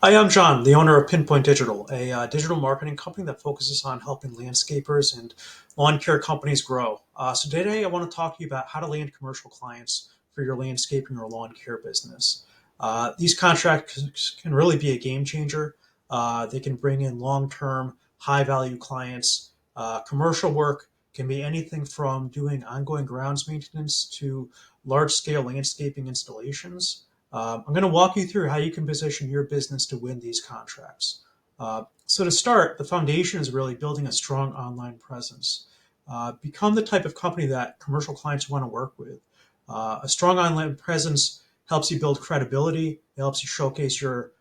Hi, I'm John, the owner of Pinpoint Digital, a digital marketing company that focuses on helping landscapers and lawn care companies grow. So today I want to talk to you about how to land commercial clients for your landscaping or lawn care business. These contracts can really be a game changer. They can bring in long-term, high-value clients. Commercial work can be anything from doing ongoing grounds maintenance to large-scale landscaping installations. I'm going to walk you through how you can position your business to win these contracts. So to start, the foundation is really building a strong online presence. Become the type of company that commercial clients want to work with. A strong online presence helps you build credibility. It helps you showcase your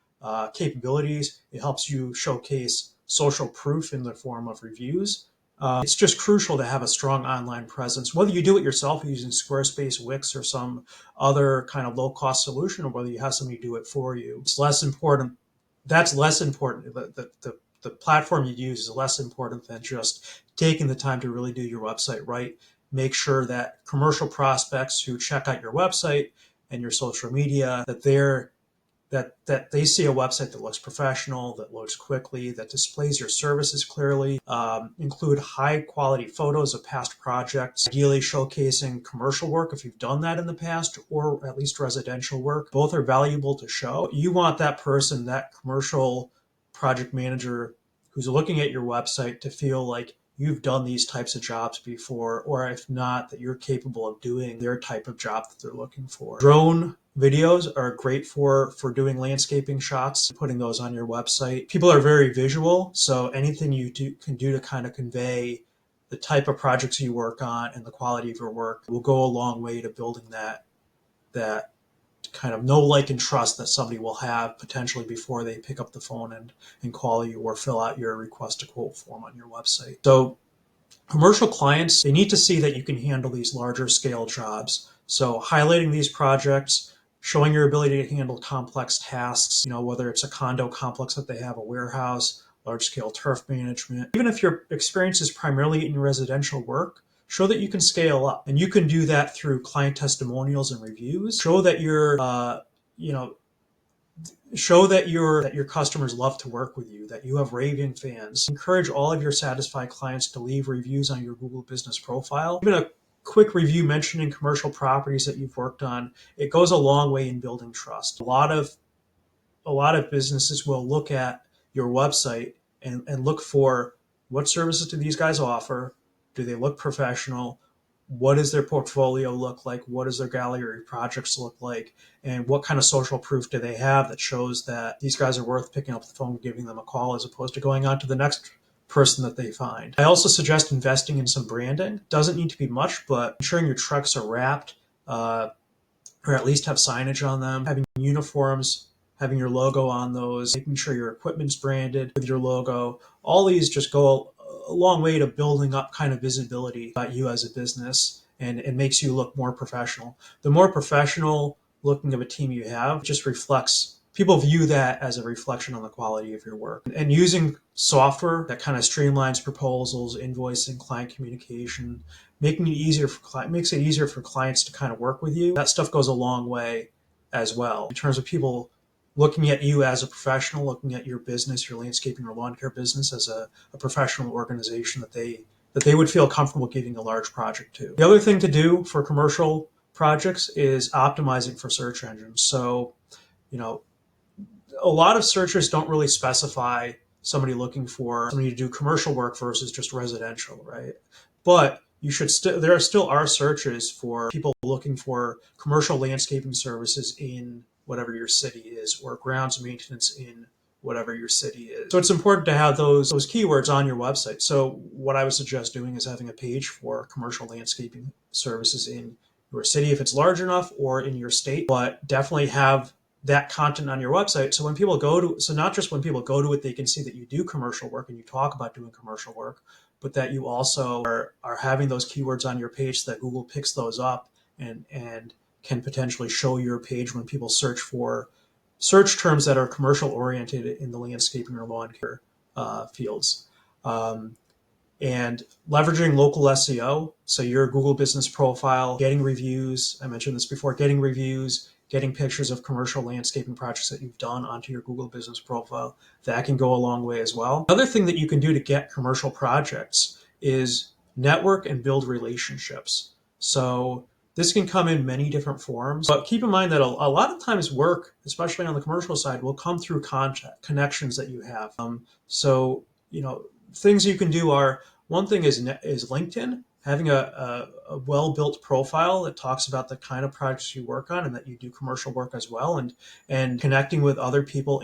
capabilities. It helps you showcase social proof in the form of reviews. It's just crucial to have a strong online presence, whether you do it yourself using Squarespace, Wix, or some other kind of low cost solution, or whether you have somebody do it for you. It's less important. That's less important. The platform you use is less important than just taking the time to really do your website right. Make sure that commercial prospects who check out your website and your social media, that they see a website that looks professional, that loads quickly, that displays your services clearly. Include high quality photos of past projects, ideally showcasing commercial work if you've done that in the past, or at least residential work. Both are valuable to show. You want that person, that commercial project manager who's looking at your website, to feel like you've done these types of jobs before, or if not, that you're capable of doing their type of job that they're looking for. Drone videos are great for doing landscaping shots, putting those on your website. People are very visual, so anything can do to kind of convey the type of projects you work on and the quality of your work will go a long way to building that kind of know, like, and trust that somebody will have potentially before they pick up the phone and call you or fill out your request to quote form on your website. So commercial clients, they need to see that you can handle these larger scale jobs. So highlighting these projects, showing your ability to handle complex tasks, whether it's a condo complex that they have, a warehouse, large scale turf management. Even if your experience is primarily in residential work, show that you can scale up. And you can do that through client testimonials and reviews. Show that you know, your customers love to work with you, that you have raving fans. Encourage all of your satisfied clients to leave reviews on your Google Business profile. Even a quick review mentioning commercial properties that you've worked on, it goes a long way in building trust. A lot of businesses will look at your website and look for, what services do these guys offer? Do they look professional? What does their portfolio look like? What does their gallery projects look like? And what kind of social proof do they have that shows that these guys are worth picking up the phone and giving them a call, as opposed to going on to the next person that they find? I also suggest investing in some branding. Doesn't need to be much, but ensuring your trucks are wrapped, or at least have signage on them, having uniforms, having your logo on those, making sure your equipment's branded with your logo. All these just go a long way to building up kind of visibility about you as a business, and it makes you look more professional. The more professional looking of a team you have, it just reflects, people view that as a reflection on the quality of your work. And using software that kind of streamlines proposals, invoicing, client communication, makes it easier for clients to kind of work with you. That stuff goes a long way as well in terms of people looking at you as a professional, looking at your business, your landscaping or lawn care business, as a professional organization that they would feel comfortable giving a large project to. The other thing to do for commercial projects is optimizing for search engines. So, you know, a lot of searchers don't really specify somebody looking for somebody to do commercial work versus just residential, right? But there still are searches for people looking for commercial landscaping services in whatever your city is, or grounds maintenance in whatever your city is. So it's important to have those keywords on your website. So what I would suggest doing is having a page for commercial landscaping services in your city if it's large enough, or in your state. But definitely have that content on your website, so not just when people go to it, they can see that you do commercial work and you talk about doing commercial work, but that you also are having those keywords on your page, so that Google picks those up and can potentially show your page when people search terms that are commercial oriented in the landscaping or lawn care fields. And leveraging local SEO. So your Google Business profile, getting reviews. I mentioned this before, getting reviews, getting pictures of commercial landscaping projects that you've done onto your Google business profile. That can go a long way as well. Another thing that you can do to get commercial projects is network and build relationships. So this can come in many different forms, but keep in mind that a lot of times work, especially on the commercial side, will come through contact connections that you have. So, things you can do are, one thing is LinkedIn, having a well-built profile that talks about the kind of projects you work on and that you do commercial work as well, and connecting with other people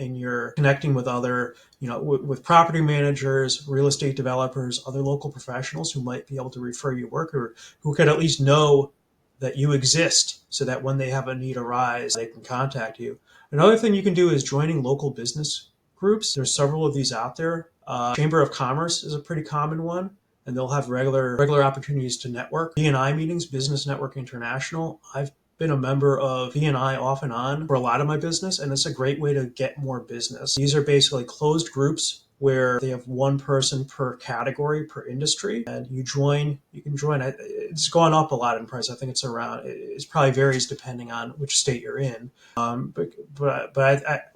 connecting with other, with property managers, real estate developers, other local professionals who might be able to refer you work, or who could at least know that you exist, so that when they have a need arise, they can contact you. Another thing you can do is joining local business groups. There's several of these out there. Chamber of Commerce is a pretty common one, and they'll have regular opportunities to network. BNI meetings, Business Network International. I've been a member of BNI off and on for a lot of my business, and it's a great way to get more business. These are basically closed groups where they have one person per category, per industry, and you can join. It's gone up a lot in price. I think it probably varies depending on which state you're in. But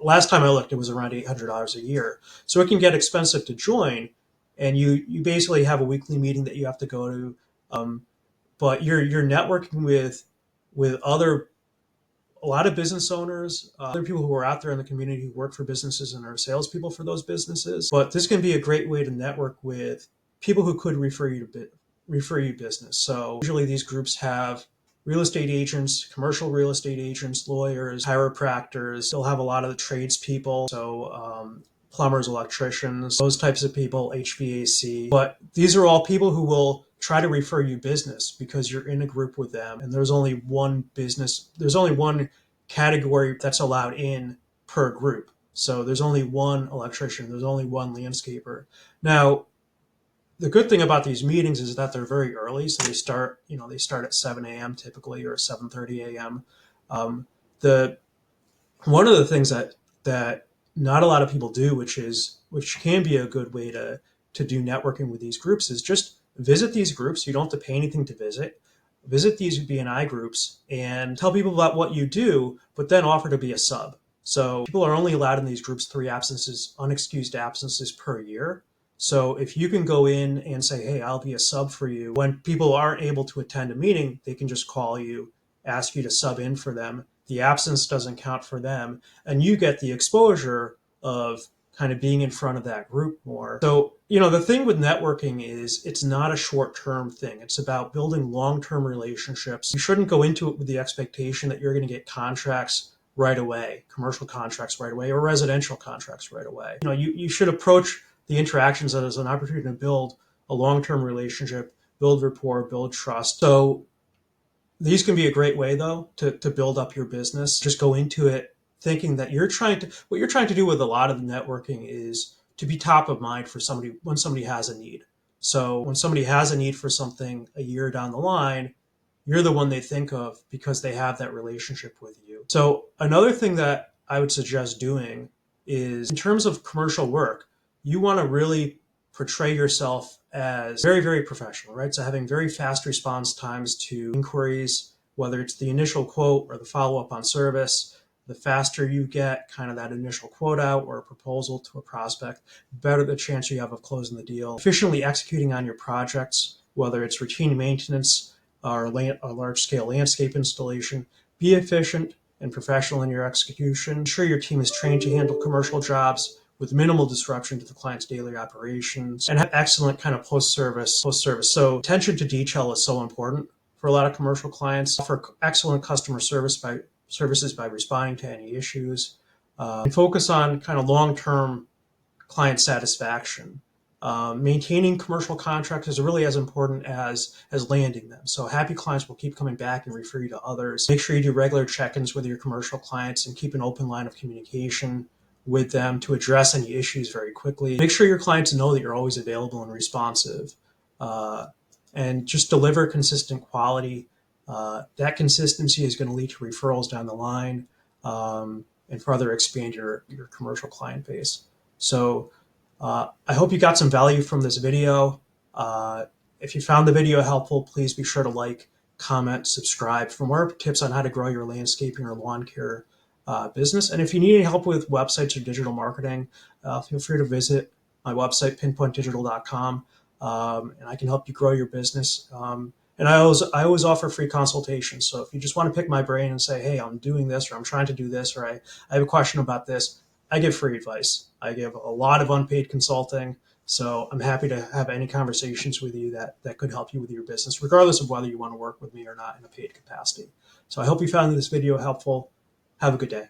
last time I looked, it was around $800 a year. So it can get expensive to join, and you basically have a weekly meeting that you have to go to. But you're networking with a lot of business owners, other people who are out there in the community who work for businesses and are salespeople for those businesses. But this can be a great way to network with people who could refer you business. So usually these groups have real estate agents, commercial real estate agents, lawyers, chiropractors. They'll have a lot of the tradespeople. So plumbers, electricians, those types of people, HVAC. But these are all people who will try to refer you business because you're in a group with them, and there's only one category that's allowed in per group. So there's only one electrician, there's only one landscaper. Now, the good thing about these meetings is that they're very early. So they start at 7 a.m. typically, or 7:30 a.m. One of the things that not a lot of people do, which can be a good way to do networking with these groups, is just visit these groups. You don't have to pay anything to visit. Visit these BNI groups and tell people about what you do, but then offer to be a sub. So people are only allowed in these groups 3 unexcused absences per year. So if you can go in and say, hey, I'll be a sub for you, when people aren't able to attend a meeting, they can just call you, ask you to sub in for them. The absence doesn't count for them, and you get the exposure of kind of being in front of that group more. So, the thing with networking is it's not a short-term thing. It's about building long-term relationships. You shouldn't go into it with the expectation that you're going to get contracts right away, commercial contracts right away, or residential contracts right away. You should approach the interactions as an opportunity to build a long-term relationship, build rapport, build trust. So these can be a great way, though, to build up your business. Just go into it thinking that what you're trying to do with a lot of the networking is to be top of mind for somebody when somebody has a need. So when somebody has a need for something a year down the line, you're the one they think of because they have that relationship with you. So another thing that I would suggest doing is, in terms of commercial work, you want to really portray yourself as very, very professional, right? So having very fast response times to inquiries, whether it's the initial quote or the follow-up on service. The faster you get kind of that initial quote out or a proposal to a prospect, the better the chance you have of closing the deal. Efficiently executing on your projects, whether it's routine maintenance or a large-scale landscape installation. Be efficient and professional in your execution. Ensure your team is trained to handle commercial jobs with minimal disruption to the client's daily operations, and have excellent kind of post-service. So attention to detail is so important for a lot of commercial clients. Offer excellent customer services by responding to any issues, and focus on kind of long-term client satisfaction. Maintaining commercial contracts is really as important as landing them. So happy clients will keep coming back and refer you to others. Make sure you do regular check-ins with your commercial clients and keep an open line of communication with them to address any issues very quickly. Make sure your clients know that you're always available and responsive, and just deliver consistent quality. That consistency is going to lead to referrals down the line, and further expand your commercial client base. So I hope you got some value from this video. If you found the video helpful, please be sure to like comment, subscribe for more tips on how to grow your landscaping or lawn care business. And if you need any help with websites or digital marketing, feel free to visit my website, pinpointdigital.com, and I can help you grow your business. And I always offer free consultations. So if you just want to pick my brain and say, hey, I'm doing this, or I'm trying to do this, or I have a question about this, I give free advice. I give a lot of unpaid consulting. So I'm happy to have any conversations with you that could help you with your business, regardless of whether you want to work with me or not in a paid capacity. So I hope you found this video helpful. Have a good day.